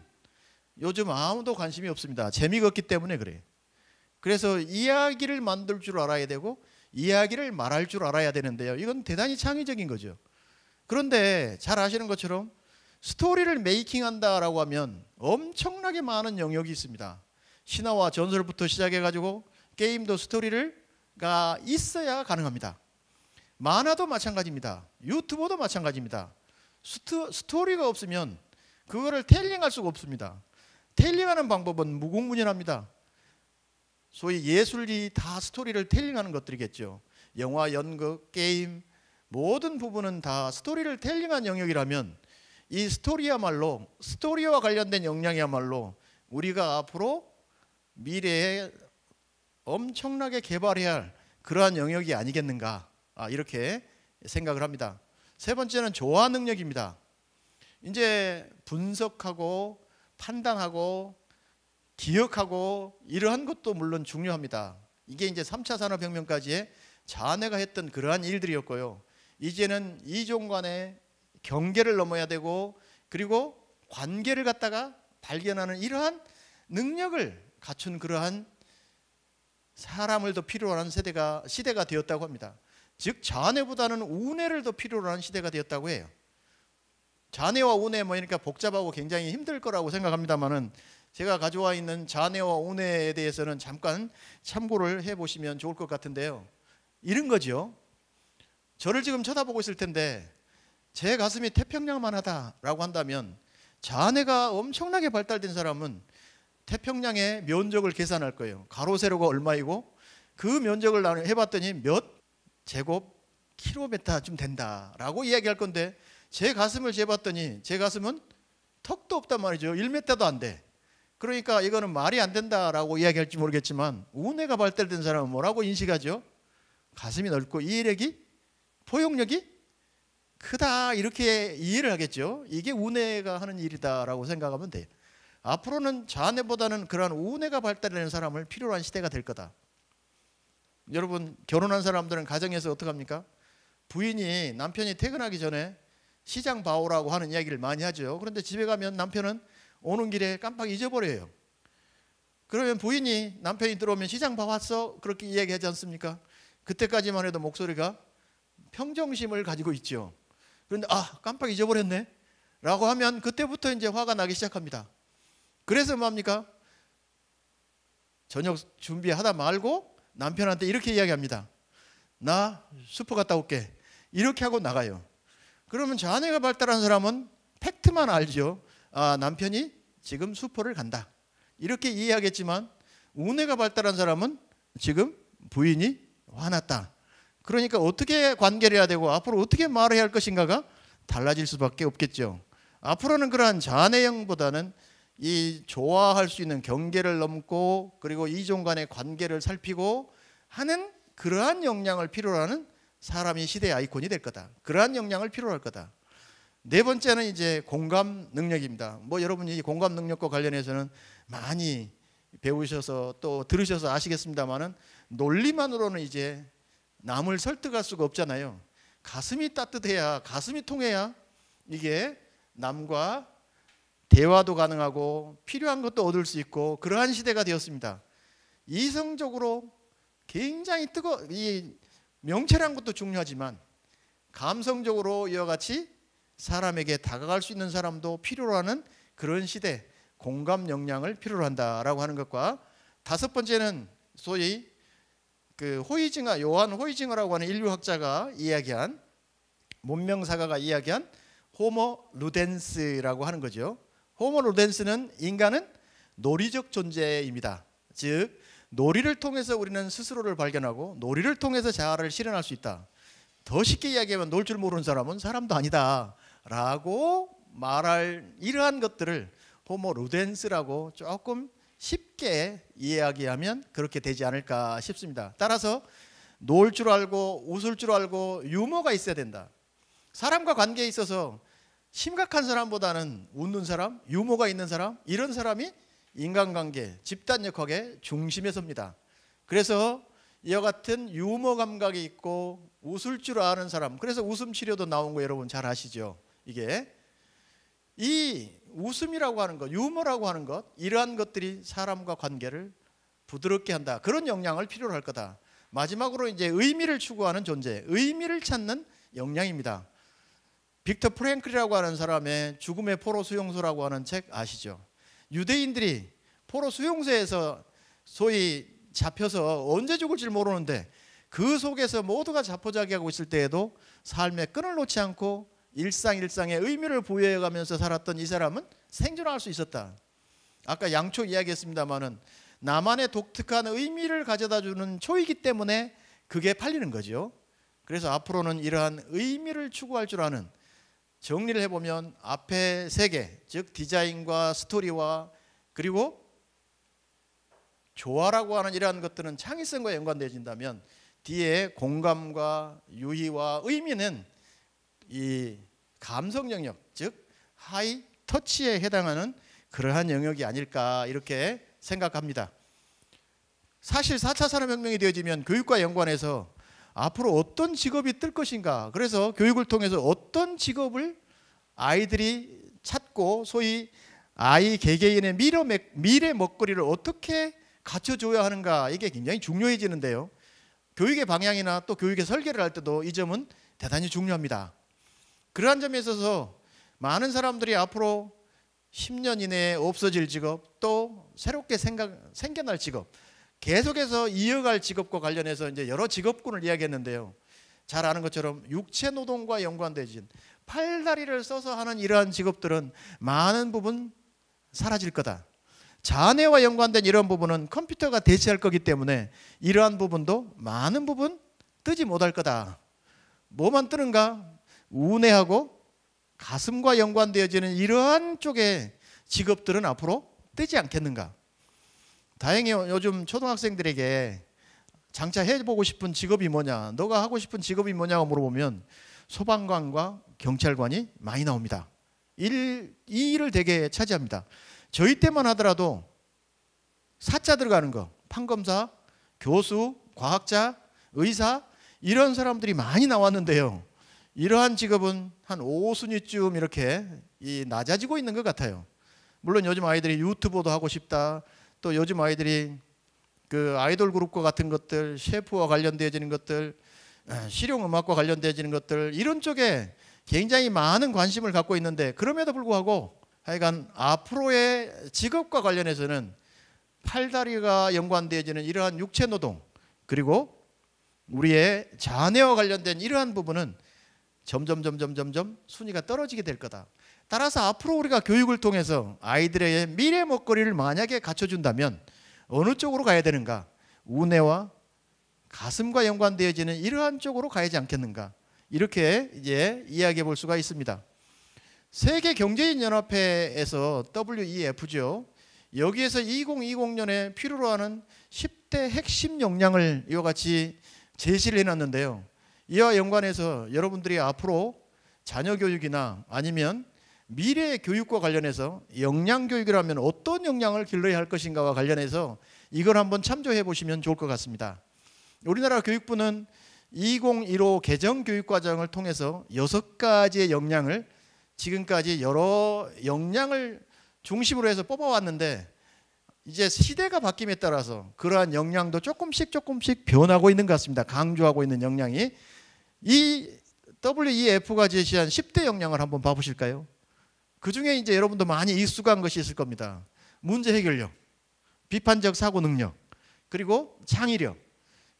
요즘 아무도 관심이 없습니다. 재미가 없기 때문에 그래요. 그래서 이야기를 만들 줄 알아야 되고 이야기를 말할 줄 알아야 되는데요. 이건 대단히 창의적인 거죠. 그런데 잘 아시는 것처럼 스토리를 메이킹한다라고 하면 엄청나게 많은 영역이 있습니다. 신화와 전설부터 시작해가지고 게임도 스토리가 있어야 가능합니다. 만화도 마찬가지입니다. 유튜버도 마찬가지입니다. 스토리가 없으면 그거를 텔링할 수가 없습니다. 텔링하는 방법은 무궁무진합니다. 소위 예술이 다 스토리를 텔링하는 것들이겠죠. 영화, 연극, 게임 모든 부분은 다 스토리를 텔링한 영역이라면 이 스토리야말로 스토리와 관련된 역량이야말로 우리가 앞으로 미래에 엄청나게 개발해야 할 그러한 영역이 아니겠는가 이렇게 생각을 합니다. 세 번째는 조화 능력입니다. 이제 분석하고 판단하고 기억하고 이러한 것도 물론 중요합니다. 이게 이제 3차 산업혁명까지의 자네가 했던 그러한 일들이었고요. 이제는 이종 간의 경계를 넘어야 되고 그리고 관계를 갖다가 발견하는 이러한 능력을 갖춘 그러한 사람을 더 필요로 하는 시대가 되었다고 합니다. 즉 자네보다는 우뇌를 더 필요로 하는 시대가 되었다고 해요. 자네와 우뇌 그러니까 복잡하고 굉장히 힘들 거라고 생각합니다만은 제가 가져와 있는 자네와 우뇌에 대해서는 잠깐 참고를 해보시면 좋을 것 같은데요. 이런 거죠. 저를 지금 쳐다보고 있을 텐데 제 가슴이 태평양만 하다라고 한다면 자네가 엄청나게 발달된 사람은 태평양의 면적을 계산할 거예요. 가로 세로가 얼마이고 그 면적을 해봤더니 몇 제곱 킬로미터쯤 된다라고 이야기할 건데 제 가슴을 재봤더니 제 가슴은 턱도 없단 말이죠. 1m도 안 돼. 그러니까 이거는 말이 안 된다라고 이야기할지 모르겠지만 우뇌가 발달된 사람은 뭐라고 인식하죠? 가슴이 넓고 이해력이 포용력이 크다 이렇게 이해를 하겠죠. 이게 우뇌가 하는 일이다라고 생각하면 돼요. 앞으로는 자네보다는 그러한 우뇌가 발달되는 사람을 필요로 한 시대가 될 거다. 여러분 결혼한 사람들은 가정에서 어떡합니까? 부인이 남편이 퇴근하기 전에 시장 봐오라고 하는 이야기를 많이 하죠. 그런데 집에 가면 남편은 오는 길에 깜빡 잊어버려요. 그러면 부인이 남편이 들어오면 시장 봐왔어? 그렇게 이야기하지 않습니까? 그때까지만 해도 목소리가 평정심을 가지고 있죠. 그런데 깜빡 잊어버렸네 라고 하면 그때부터 이제 화가 나기 시작합니다. 그래서 뭡니까? 저녁 준비하다 말고 남편한테 이렇게 이야기합니다. 나 슈퍼 갔다 올게. 이렇게 하고 나가요. 그러면 자네가 발달한 사람은 팩트만 알죠. 남편이 지금 슈퍼를 간다. 이렇게 이해하겠지만 우뇌가 발달한 사람은 지금 부인이 화났다. 그러니까 어떻게 관계를 해야 되고 앞으로 어떻게 말해야 할 것인가가 달라질 수밖에 없겠죠. 앞으로는 그러한 자네형보다는 이 조화할 수 있는 경계를 넘고 그리고 이종 간의 관계를 살피고 하는 그러한 역량을 필요로 하는 사람이 시대의 아이콘이 될 거다. 그러한 역량을 필요로 할 거다. 네 번째는 이제 공감 능력입니다. 여러분이 이 공감 능력과 관련해서는 많이 배우셔서 또 들으셔서 아시겠습니다만은 논리만으로는 이제 남을 설득할 수가 없잖아요. 가슴이 따뜻해야 가슴이 통해야 이게 남과 대화도 가능하고 필요한 것도 얻을 수 있고 그러한 시대가 되었습니다. 이성적으로 굉장히 이 명철한 것도 중요하지만 감성적으로 이와 같이 사람에게 다가갈 수 있는 사람도 필요로 하는 그런 시대, 공감 역량을 필요로 한다라고 하는 것과 다섯 번째는 소위 요한 호이징어라고 하는 인류학자가 이야기한 문명사가가 이야기한 호모 루덴스라고 하는 거죠. 호모 루덴스는 인간은 놀이적 존재입니다. 즉 놀이를 통해서 우리는 스스로를 발견하고 놀이를 통해서 자아를 실현할 수 있다. 더 쉽게 이야기하면 놀 줄 모르는 사람은 사람도 아니다 라고 말할 이러한 것들을 호모 루덴스라고 조금 쉽게 이야기하면 그렇게 되지 않을까 싶습니다. 따라서 놀 줄 알고 웃을 줄 알고 유머가 있어야 된다. 사람과 관계에 있어서 심각한 사람보다는 웃는 사람, 유머가 있는 사람, 이런 사람이 인간관계, 집단역학의 중심에 섭니다. 그래서 이와 같은 유머 감각이 있고 웃을 줄 아는 사람, 그래서 웃음 치료도 나온 거 여러분 잘 아시죠? 이게 이 웃음이라고 하는 것, 유머라고 하는 것, 이러한 것들이 사람과 관계를 부드럽게 한다. 그런 역량을 필요로 할 거다. 마지막으로 이제 의미를 추구하는 존재, 의미를 찾는 역량입니다. 빅터 프랭클이라고 하는 사람의 죽음의 포로 수용소라고 하는 책 아시죠? 유대인들이 포로 수용소에서 소위 잡혀서 언제 죽을지 모르는데 그 속에서 모두가 자포자기하고 있을 때에도 삶의 끈을 놓지 않고 일상에 의미를 부여해가면서 살았던 이 사람은 생존할 수 있었다. 아까 양초 이야기했습니다마는 나만의 독특한 의미를 가져다주는 초이기 때문에 그게 팔리는 거죠. 그래서 앞으로는 이러한 의미를 추구할 줄 아는, 정리를 해보면 앞에 세 개, 즉 디자인과 스토리와 그리고 조화라고 하는 이러한 것들은 창의성과 연관되어진다면 뒤에 공감과 유희와 의미는 이 감성 영역, 즉 하이 터치에 해당하는 그러한 영역이 아닐까 이렇게 생각합니다. 사실 4차 산업혁명이 되어지면 교육과 연관해서 앞으로 어떤 직업이 뜰 것인가, 그래서 교육을 통해서 어떤 직업을 아이들이 찾고 소위 아이 개개인의 미래 먹거리를 어떻게 갖춰줘야 하는가, 이게 굉장히 중요해지는데요. 교육의 방향이나 또 교육의 설계를 할 때도 이 점은 대단히 중요합니다. 그러한 점에 있어서 많은 사람들이 앞으로 10년 이내에 없어질 직업, 또 새롭게 생겨날 직업, 계속해서 이어갈 직업과 관련해서 이제 여러 직업군을 이야기했는데요. 잘 아는 것처럼 육체 노동과 연관되진 팔다리를 써서 하는 이러한 직업들은 많은 부분 사라질 거다. 자네와 연관된 이런 부분은 컴퓨터가 대체할 거기 때문에 이러한 부분도 많은 부분 뜨지 못할 거다. 뭐만 뜨는가? 우뇌하고 가슴과 연관되어지는 이러한 쪽의 직업들은 앞으로 뜨지 않겠는가. 다행히 요즘 초등학생들에게 장차 해보고 싶은 직업이 뭐냐, 너가 하고 싶은 직업이 뭐냐고 물어보면 소방관과 경찰관이 많이 나옵니다. 이 일을 되게 차지합니다. 저희 때만 하더라도 사자 들어가는 거, 판검사, 교수, 과학자, 의사, 이런 사람들이 많이 나왔는데요. 이러한 직업은 한 5순위쯤 이렇게 낮아지고 있는 것 같아요. 물론 요즘 아이들이 유튜버도 하고 싶다, 또 요즘 아이들이 그 아이돌 그룹과 같은 것들, 셰프와 관련되어지는 것들, 실용음악과 관련되어지는 것들, 이런 쪽에 굉장히 많은 관심을 갖고 있는데, 그럼에도 불구하고 하여간 앞으로의 직업과 관련해서는 팔다리가 연관되어지는 이러한 육체 노동, 그리고 우리의 자뇌와 관련된 이러한 부분은 점점 순위가 떨어지게 될 거다. 따라서 앞으로 우리가 교육을 통해서 아이들의 미래 먹거리를 만약에 갖춰준다면 어느 쪽으로 가야 되는가? 우뇌와 가슴과 연관되어지는 이러한 쪽으로 가야지 않겠는가? 이렇게 이제 이야기해 볼 수가 있습니다. 세계 경제인 연합회에서 WEF죠. 여기에서 2020년에 필요로 하는 10대 핵심 역량을 이와 같이 제시를 해놨는데요. 이와 연관해서 여러분들이 앞으로 자녀 교육이나 아니면 미래의 교육과 관련해서 역량 교육이라면 어떤 역량을 길러야 할 것인가와 관련해서 이걸 한번 참조해 보시면 좋을 것 같습니다. 우리나라 교육부는 2015 개정 교육과정을 통해서 6가지의 역량을 지금까지 여러 역량을 중심으로 해서 뽑아왔는데, 이제 시대가 바뀜에 따라서 그러한 역량도 조금씩 변하고 있는 것 같습니다. 강조하고 있는 역량이. 이 WEF가 제시한 10대 역량을 한번 봐보실까요? 그 중에 이제 여러분도 많이 익숙한 것이 있을 겁니다. 문제 해결력, 비판적 사고 능력, 그리고 창의력,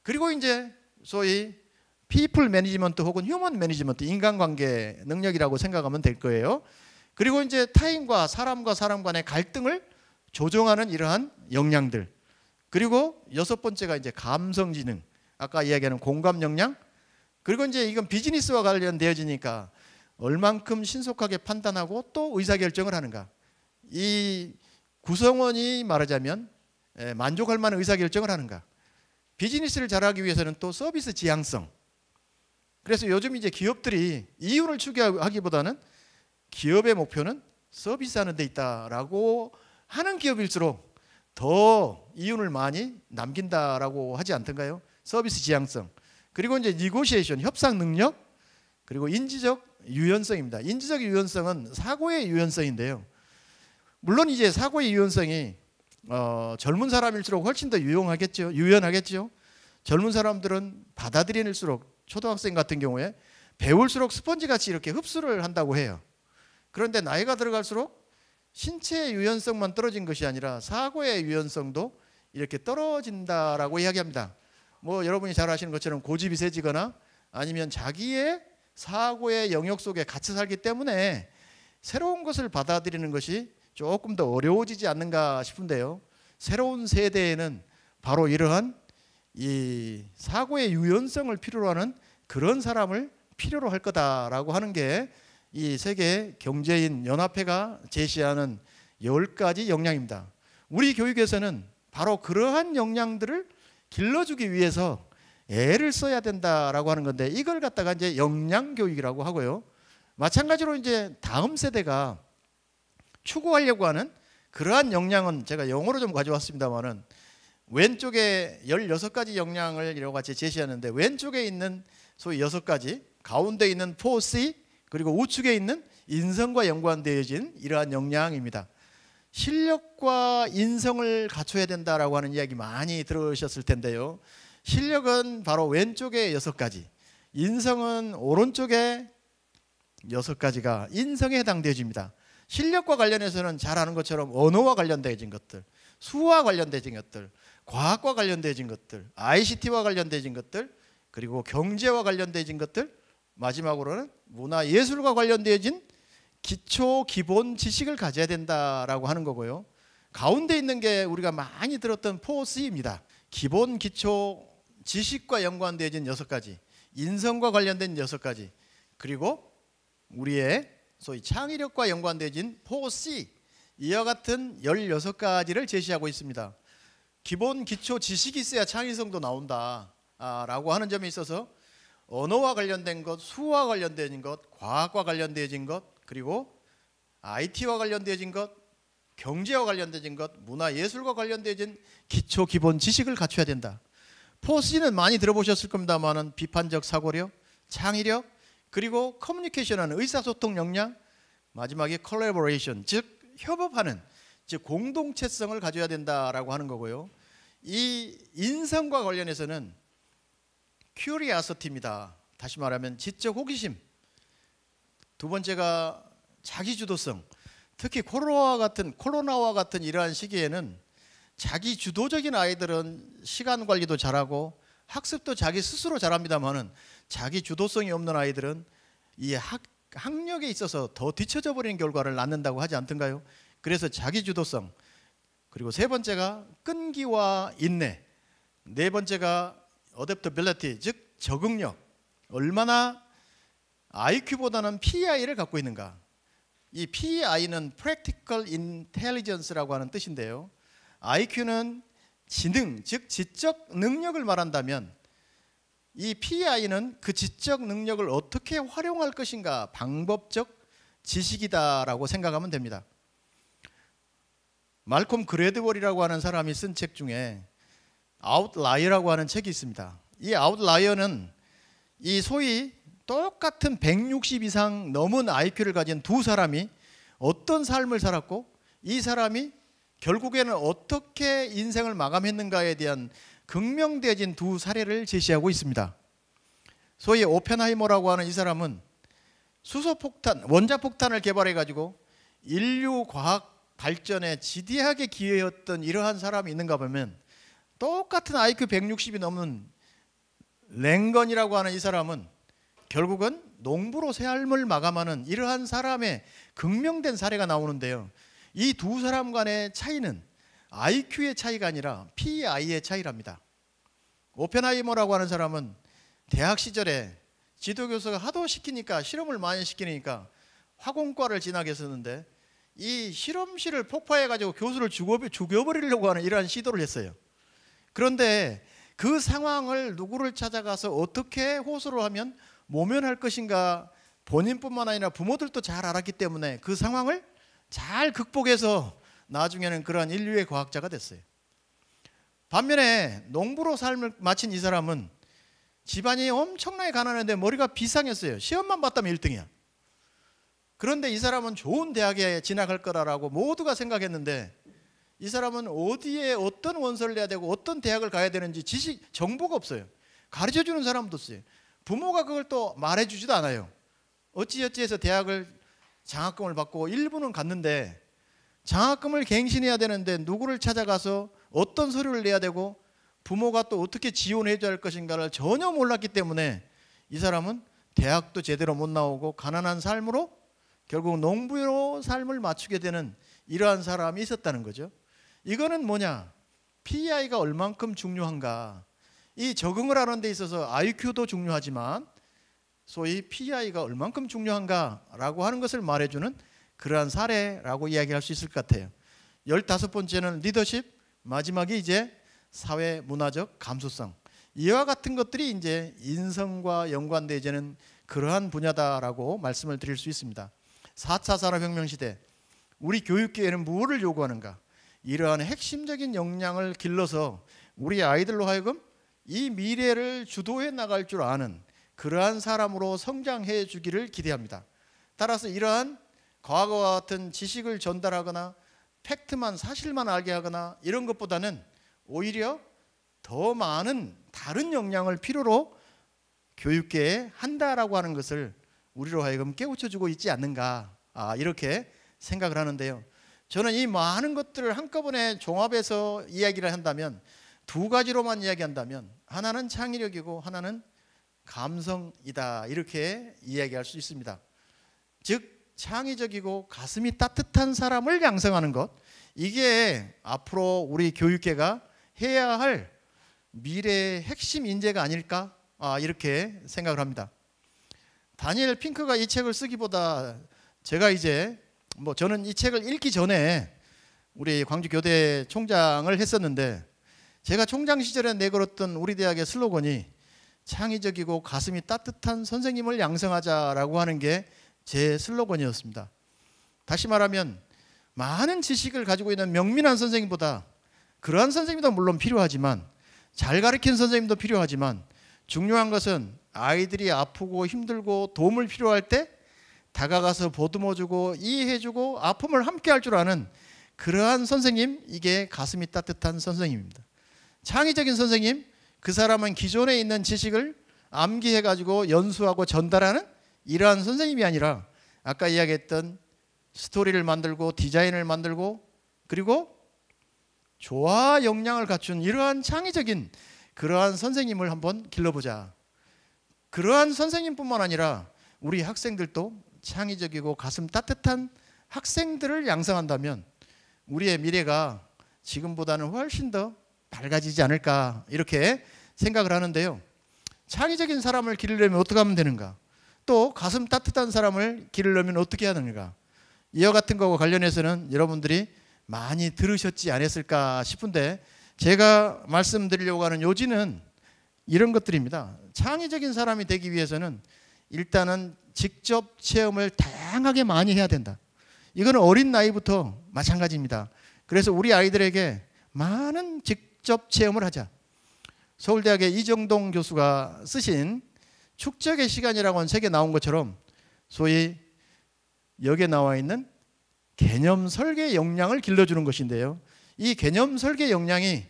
그리고 이제 소위 피플 매니지먼트 혹은 휴먼 매니지먼트, 인간관계 능력이라고 생각하면 될 거예요. 그리고 이제 타인과 사람 간의 갈등을 조정하는 이러한 역량들, 그리고 6번째가 이제 감성지능, 아까 이야기하는 공감 역량, 그리고 이제 이건 비즈니스와 관련되어지니까 얼만큼 신속하게 판단하고 또 의사결정을 하는가. 이 구성원이 말하자면 만족할 만한 의사결정을 하는가. 비즈니스를 잘하기 위해서는 또 서비스 지향성. 그래서 요즘 이제 기업들이 이윤을 추구하기보다는 기업의 목표는 서비스하는 데 있다라고 하는 기업일수록 더 이윤을 많이 남긴다라고 하지 않던가요? 서비스 지향성. 그리고 이제 니고시에이션, 협상 능력, 그리고 인지적 유연성입니다. 인지적 유연성은 사고의 유연성인데요. 물론 이제 사고의 유연성이 젊은 사람일수록 훨씬 더 유연하겠죠. 젊은 사람들은 받아들일수록, 초등학생 같은 경우에 배울수록 스펀지같이 이렇게 흡수를 한다고 해요. 그런데 나이가 들어갈수록 신체의 유연성만 떨어진 것이 아니라 사고의 유연성도 이렇게 떨어진다라고 이야기합니다. 뭐 여러분이 잘 아시는 것처럼 고집이 세지거나 아니면 자기의 사고의 영역 속에 갇혀 살기 때문에 새로운 것을 받아들이는 것이 조금 더 어려워지지 않는가 싶은데요. 새로운 세대에는 바로 이러한 이 사고의 유연성을 필요로 하는 그런 사람을 필요로 할 거다라고 하는 게 이 세계 경제인 연합회가 제시하는 10가지 역량입니다. 우리 교육에서는 바로 그러한 역량들을 길러주기 위해서 애를 써야 된다라고 하는 건데, 이걸 갖다가 이제 역량 교육이라고 하고요. 마찬가지로 이제 다음 세대가 추구하려고 하는 그러한 역량은 제가 영어로 좀 가져왔습니다만은, 왼쪽에 16가지 역량을 이와 같이 제시하는데, 왼쪽에 있는 소위 6가지, 가운데 있는 4C, 그리고 우측에 있는 인성과 연관되어진 이러한 역량입니다. 실력과 인성을 갖춰야 된다라고 하는 이야기 많이 들으셨을 텐데요. 실력은 바로 왼쪽에 6가지, 인성은 오른쪽에 6가지가 인성에 해당되어집니다. 실력과 관련해서는 잘 아는 것처럼 언어와 관련되어진 것들, 수와 관련되어진 것들, 과학과 관련되어진 것들, ICT와 관련되어진 것들, 그리고 경제와 관련되어진 것들, 마지막으로는 문화예술과 관련되어진 기초 기본 지식을 가져야 된다라고 하는 거고요. 가운데 있는 게 우리가 많이 들었던 4C입니다. 기본 기초 지식과 연관되어진 6가지, 인성과 관련된 6가지, 그리고 우리의 소위 창의력과 연관되어진 4C, 이와 같은 16가지를 제시하고 있습니다. 기본 기초 지식이 있어야 창의성도 나온다 라고 하는 점에 있어서 언어와 관련된 것, 수와 관련된 것, 과학과 관련되어진 것, 그리고 IT와 관련되어진 것, 경제와 관련되어진 것, 문화예술과 관련되어진 기초 기본 지식을 갖춰야 된다. 4C는 많이 들어보셨을 겁니다만은 비판적 사고력, 창의력, 그리고 커뮤니케이션하는 의사소통 역량, 마지막에 콜라보레이션, 즉 협업하는, 즉 공동체성을 가져야 된다라고 하는 거고요. 이 인성과 관련해서는 큐리아시티입니다. 다시 말하면 지적 호기심. 두 번째가 자기주도성. 특히 코로나와 같은 이러한 시기에는 자기 주도적인 아이들은 시간 관리도 잘하고 학습도 자기 스스로 잘합니다만은, 자기 주도성이 없는 아이들은 이 학력에 있어서 더 뒤처져 버리는 결과를 낳는다고 하지 않던가요? 그래서 자기 주도성. 그리고 세 번째가 끈기와 인내. 네 번째가 adaptability, 즉 적응력. 얼마나 IQ보다는 PI를 갖고 있는가. 이 PI는 practical intelligence라고 하는 뜻인데요. IQ는 지능, 즉 지적 능력을 말한다면, 이 PI는 그 지적 능력을 어떻게 활용할 것인가, 방법적 지식이다라고 생각하면 됩니다. 말콤 그래드월이라고 하는 사람이 쓴 책 중에 아웃라이어라고 하는 책이 있습니다. 이 아웃라이어는 이 소위 똑같은 160 이상 넘은 IQ를 가진 두 사람이 어떤 삶을 살았고, 이 사람이 결국에는 어떻게 인생을 마감했는가에 대한 극명되어진 두 사례를 제시하고 있습니다. 소위 오펜하이머라고 하는 이 사람은 수소폭탄, 원자폭탄을 개발해 가지고 인류 과학 발전에 지대하게 기여했던 이러한 사람이 있는가 보면, 똑같은 IQ 160이 넘는 랭건이라고 하는 이 사람은 결국은 농부로 삶을 마감하는 이러한 사람의 극명된 사례가 나오는데요. 이 두 사람 간의 차이는 IQ의 차이가 아니라 PI의 차이랍니다. 오펜하이머라고 하는 사람은 대학 시절에 지도교수가 하도 시키니까, 실험을 많이 시키니까 화공과를 진학해 었는데, 이 실험실을 폭파해가지고 교수를 죽여버리려고 하는 이러한 시도를 했어요. 그런데 그 상황을 누구를 찾아가서 어떻게 호소를 하면 모면할 것인가, 본인뿐만 아니라 부모들도 잘 알았기 때문에 그 상황을 잘 극복해서 나중에는 그러한 인류의 과학자가 됐어요. 반면에 농부로 삶을 마친 이 사람은 집안이 엄청나게 가난한데 머리가 비상했어요. 시험만 봤다면 1등이야. 그런데 이 사람은 좋은 대학에 진학할 거라고 모두가 생각했는데, 이 사람은 어디에 어떤 원서를 내야 되고 어떤 대학을 가야 되는지 정보가 없어요. 가르쳐주는 사람도 없어요. 부모가 그걸 또 말해주지도 않아요. 어찌어찌해서 대학을 장학금을 받고 일부는 갔는데, 장학금을 갱신해야 되는데 누구를 찾아가서 어떤 서류를 내야 되고 부모가 또 어떻게 지원해 줘야 할 것인가를 전혀 몰랐기 때문에 이 사람은 대학도 제대로 못 나오고 가난한 삶으로 결국 농부로 삶을 맞추게 되는 이러한 사람이 있었다는 거죠. 이거는 뭐냐? PI가 얼만큼 중요한가? 이 적응을 하는 데 있어서 IQ도 중요하지만 소위 PI가 얼만큼 중요한가라고 하는 것을 말해주는 그러한 사례라고 이야기할 수 있을 것 같아요. 15번째는 리더십, 마지막이 이제 사회 문화적 감수성. 이와 같은 것들이 이제 인성과 연관되어지는 그러한 분야다라고 말씀을 드릴 수 있습니다. 4차 산업혁명 시대 우리 교육계에는 무엇을 요구하는가? 이러한 핵심적인 역량을 길러서 우리 아이들로 하여금 이 미래를 주도해 나갈 줄 아는 그러한 사람으로 성장해 주기를 기대합니다. 따라서 이러한 과거와 같은 지식을 전달하거나 팩트만 사실만 알게 하거나 이런 것보다는 오히려 더 많은 다른 역량을 필요로 교육계에 한다라고 하는 것을 우리로 하여금 깨우쳐주고 있지 않는가 이렇게 생각을 하는데요. 저는 이 많은 것들을 한꺼번에 종합해서 이야기를 한다면 두 가지로만 이야기한다면 하나는 창의력이고 하나는 감성이다 이렇게 이야기할 수 있습니다. 즉 창의적이고 가슴이 따뜻한 사람을 양성하는 것, 이게 앞으로 우리 교육계가 해야 할 미래의 핵심 인재가 아닐까 이렇게 생각을 합니다. 다니엘 핑크가 이 책을 쓰기보다 제가 이제 저는 이 책을 읽기 전에 우리 광주교대 총장을 했었는데 제가 총장 시절에 내걸었던 우리 대학의 슬로건이 창의적이고 가슴이 따뜻한 선생님을 양성하자라고 하는 게 제 슬로건이었습니다. 다시 말하면 많은 지식을 가지고 있는 명민한 선생님보다 그러한 선생님도 물론 필요하지만 잘 가르치는 선생님도 필요하지만 중요한 것은 아이들이 아프고 힘들고 도움을 필요할 때 다가가서 보듬어주고 이해해주고 아픔을 함께 할 줄 아는 그러한 선생님, 이게 가슴이 따뜻한 선생님입니다. 창의적인 선생님, 그 사람은 기존에 있는 지식을 암기해가지고 연수하고 전달하는 이러한 선생님이 아니라 아까 이야기했던 스토리를 만들고 디자인을 만들고 그리고 조화 역량을 갖춘 이러한 창의적인 그러한 선생님을 한번 길러보자. 그러한 선생님뿐만 아니라 우리 학생들도 창의적이고 가슴 따뜻한 학생들을 양성한다면 우리의 미래가 지금보다는 훨씬 더 밝아지지 않을까 이렇게 생각을 하는데요. 창의적인 사람을 기르려면 어떻게 하면 되는가? 또 가슴 따뜻한 사람을 기르려면 어떻게 해야 하는가? 이와 같은 것과 관련해서는 여러분들이 많이 들으셨지 않았을까 싶은데 제가 말씀드리려고 하는 요지는 이런 것들입니다. 창의적인 사람이 되기 위해서는 일단은 직접 체험을 다양하게 많이 해야 된다. 이거는 어린 나이부터 마찬가지입니다. 그래서 우리 아이들에게 많은 직접 체험을 하자. 서울대학의 이정동 교수가 쓰신 축적의 시간이라고 하는 책에 나온 것처럼 소위 여기에 나와 있는 개념 설계 역량을 길러주는 것인데요. 이 개념 설계 역량이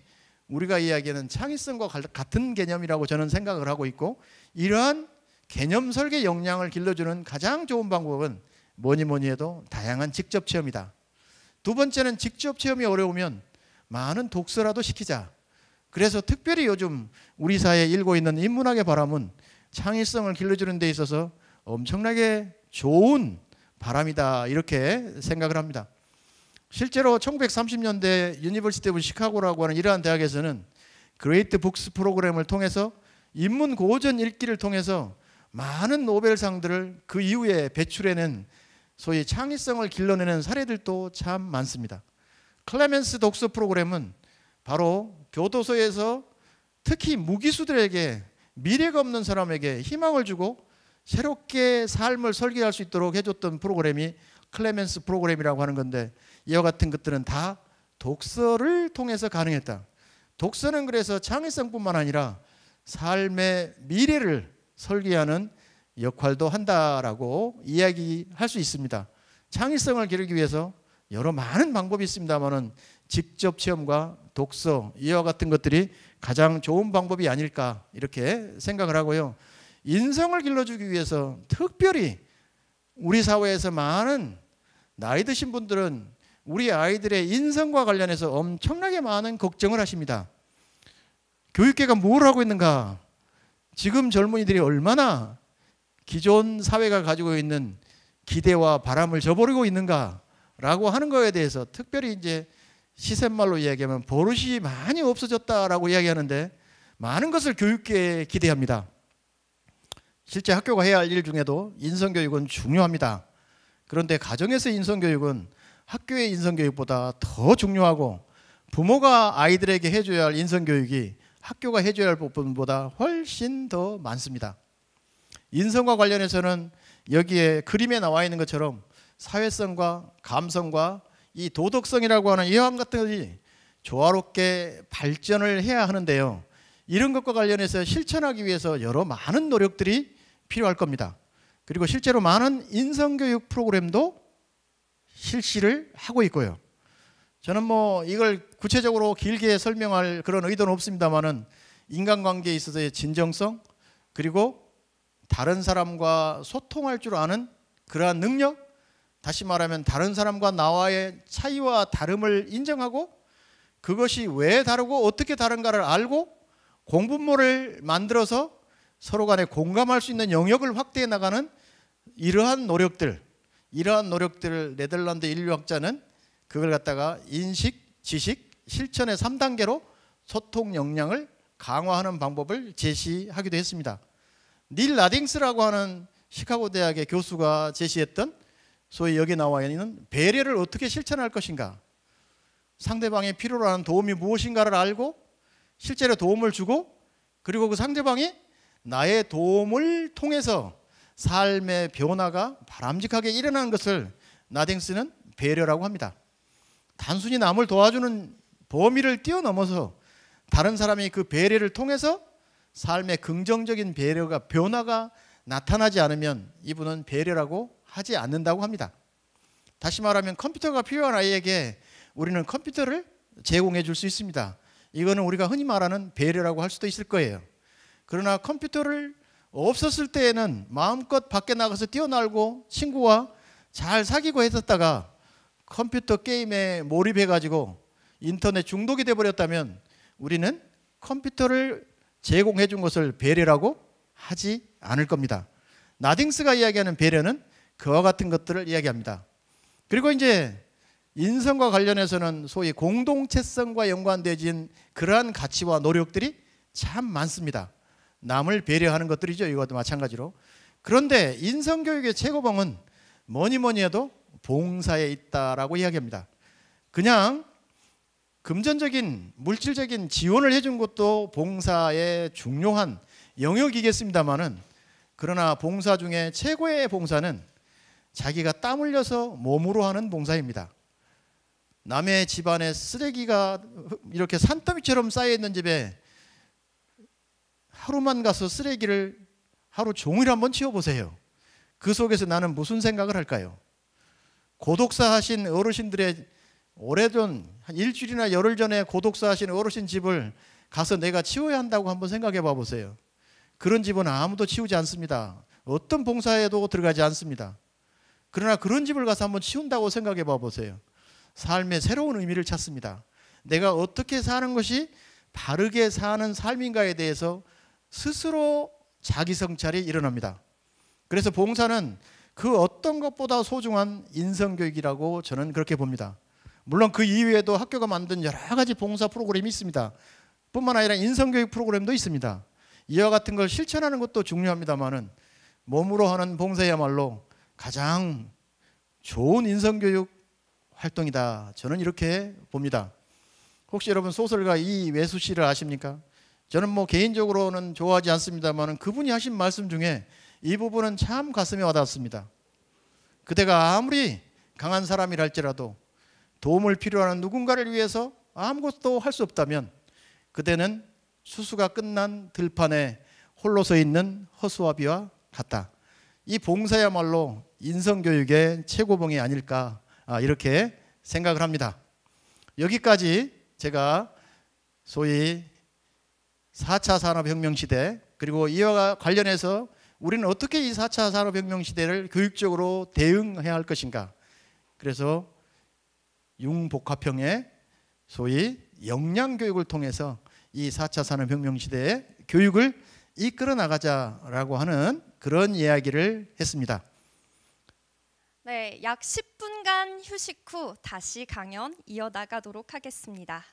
우리가 이야기하는 창의성과 같은 개념이라고 저는 생각을 하고 있고, 이러한 개념 설계 역량을 길러주는 가장 좋은 방법은 뭐니 해도 다양한 직접 체험이다. 두 번째는 직접 체험이 어려우면 많은 독서라도 시키자. 그래서 특별히 요즘 우리 사회에 일고 있는 인문학의 바람은 창의성을 길러주는 데 있어서 엄청나게 좋은 바람이다 이렇게 생각을 합니다. 실제로 1930년대 유니버시티 오브 시카고라고 하는 이러한 대학에서는 그레이트 북스 프로그램을 통해서 인문 고전 읽기를 통해서 많은 노벨상들을 그 이후에 배출해낸 소위 창의성을 길러내는 사례들도 참 많습니다. 클레멘스 독서 프로그램은 바로 교도소에서 특히 무기수들에게 미래가 없는 사람에게 희망을 주고 새롭게 삶을 설계할 수 있도록 해줬던 프로그램이 클레멘스 프로그램이라고 하는 건데, 이와 같은 것들은 다 독서를 통해서 가능했다. 독서는 그래서 창의성뿐만 아니라 삶의 미래를 설계하는 역할도 한다라고 이야기할 수 있습니다. 창의성을 기르기 위해서 여러 많은 방법이 있습니다만은 직접 체험과 독서, 이와 같은 것들이 가장 좋은 방법이 아닐까 이렇게 생각을 하고요. 인성을 길러주기 위해서 특별히 우리 사회에서 많은 나이 드신 분들은 우리 아이들의 인성과 관련해서 엄청나게 많은 걱정을 하십니다. 교육계가 뭘 하고 있는가? 지금 젊은이들이 얼마나 기존 사회가 가지고 있는 기대와 바람을 저버리고 있는가라고 하는 거에 대해서 특별히 이제 시샘말로 이야기하면 버릇이 많이 없어졌다라고 이야기하는데, 많은 것을 교육계에 기대합니다. 실제 학교가 해야 할 일 중에도 인성교육은 중요합니다. 그런데 가정에서 인성교육은 학교의 인성교육보다 더 중요하고 부모가 아이들에게 해줘야 할 인성교육이 학교가 해줘야 할 부분보다 훨씬 더 많습니다. 인성과 관련해서는 여기에 그림에 나와 있는 것처럼 사회성과 감성과 이 도덕성이라고 하는 이와 같은 것이 조화롭게 발전을 해야 하는데요. 이런 것과 관련해서 실천하기 위해서 여러 많은 노력들이 필요할 겁니다. 그리고 실제로 많은 인성교육 프로그램도 실시를 하고 있고요. 저는 뭐 이걸 구체적으로 길게 설명할 그런 의도는 없습니다만은 인간관계에 있어서의 진정성, 그리고 다른 사람과 소통할 줄 아는 그러한 능력, 다시 말하면 다른 사람과 나와의 차이와 다름을 인정하고 그것이 왜 다르고 어떻게 다른가를 알고 공분모를 만들어서 서로 간에 공감할 수 있는 영역을 확대해 나가는 이러한 노력들을 네덜란드 인류학자는 그걸 갖다가 인식, 지식, 실천의 3단계로 소통 역량을 강화하는 방법을 제시하기도 했습니다. 닐 라딩스라고 하는 시카고 대학의 교수가 제시했던 소위 여기 나와 있는 배려를 어떻게 실천할 것인가, 상대방이 필요로 하는 도움이 무엇인가를 알고 실제로 도움을 주고 그리고 그 상대방이 나의 도움을 통해서 삶의 변화가 바람직하게 일어나는 것을 나딩스는 배려라고 합니다. 단순히 남을 도와주는 범위를 뛰어넘어서 다른 사람이 그 배려를 통해서 삶의 긍정적인 배려가 변화가 나타나지 않으면 이분은 배려라고 하지 않는다고 합니다. 다시 말하면 컴퓨터가 필요한 아이에게 우리는 컴퓨터를 제공해 줄 수 있습니다. 이거는 우리가 흔히 말하는 배려라고 할 수도 있을 거예요. 그러나 컴퓨터를 없었을 때에는 마음껏 밖에 나가서 뛰어놀고 친구와 잘 사귀고 했었다가 컴퓨터 게임에 몰입해 가지고 인터넷 중독이 돼 버렸다면 우리는 컴퓨터를 제공해 준 것을 배려라고 하지 않을 겁니다. 나딩스가 이야기하는 배려는 그와 같은 것들을 이야기합니다. 그리고 이제 인성과 관련해서는 소위 공동체성과 연관되어진 그러한 가치와 노력들이 참 많습니다. 남을 배려하는 것들이죠. 이것도 마찬가지로. 그런데 인성교육의 최고봉은 뭐니 해도 봉사에 있다라고 이야기합니다. 그냥 금전적인 물질적인 지원을 해준 것도 봉사의 중요한 영역이겠습니다만은, 그러나 봉사 중에 최고의 봉사는 자기가 땀 흘려서 몸으로 하는 봉사입니다. 남의 집안에 쓰레기가 이렇게 산더미처럼 쌓여있는 집에 하루만 가서 쓰레기를 하루 종일 한번 치워보세요. 그 속에서 나는 무슨 생각을 할까요? 고독사 하신 어르신들의 오래전 한 일주일이나 열흘 전에 고독사 하신 어르신 집을 가서 내가 치워야 한다고 한번 생각해 봐 보세요. 그런 집은 아무도 치우지 않습니다. 어떤 봉사에도 들어가지 않습니다. 그러나 그런 집을 가서 한번 치운다고 생각해 봐 보세요. 삶의 새로운 의미를 찾습니다. 내가 어떻게 사는 것이 바르게 사는 삶인가에 대해서 스스로 자기 성찰이 일어납니다. 그래서 봉사는 그 어떤 것보다 소중한 인성교육이라고 저는 그렇게 봅니다. 물론 그 이외에도 학교가 만든 여러 가지 봉사 프로그램이 있습니다. 뿐만 아니라 인성교육 프로그램도 있습니다. 이와 같은 걸 실천하는 것도 중요합니다만은 몸으로 하는 봉사야말로 가장 좋은 인성교육 활동이다. 저는 이렇게 봅니다. 혹시 여러분 소설가 이외수 씨를 아십니까? 저는 뭐 개인적으로는 좋아하지 않습니다만 그분이 하신 말씀 중에 이 부분은 참 가슴에 와닿았습니다. 그대가 아무리 강한 사람이라 할지라도 도움을 필요하는 누군가를 위해서 아무것도 할 수 없다면 그대는 수수가 끝난 들판에 홀로 서 있는 허수아비와 같다. 이 봉사야말로 인성교육의 최고봉이 아닐까 이렇게 생각을 합니다. 여기까지 제가 소위 4차 산업혁명 시대 그리고 이와 관련해서 우리는 어떻게 이 4차 산업혁명 시대를 교육적으로 대응해야 할 것인가, 그래서 융복합형의 소위 역량교육을 통해서 이 4차 산업혁명 시대의 교육을 이끌어 나가자라고 하는 그런 이야기를 했습니다. 네, 약 10분간 휴식 후 다시 강연 이어나가도록 하겠습니다.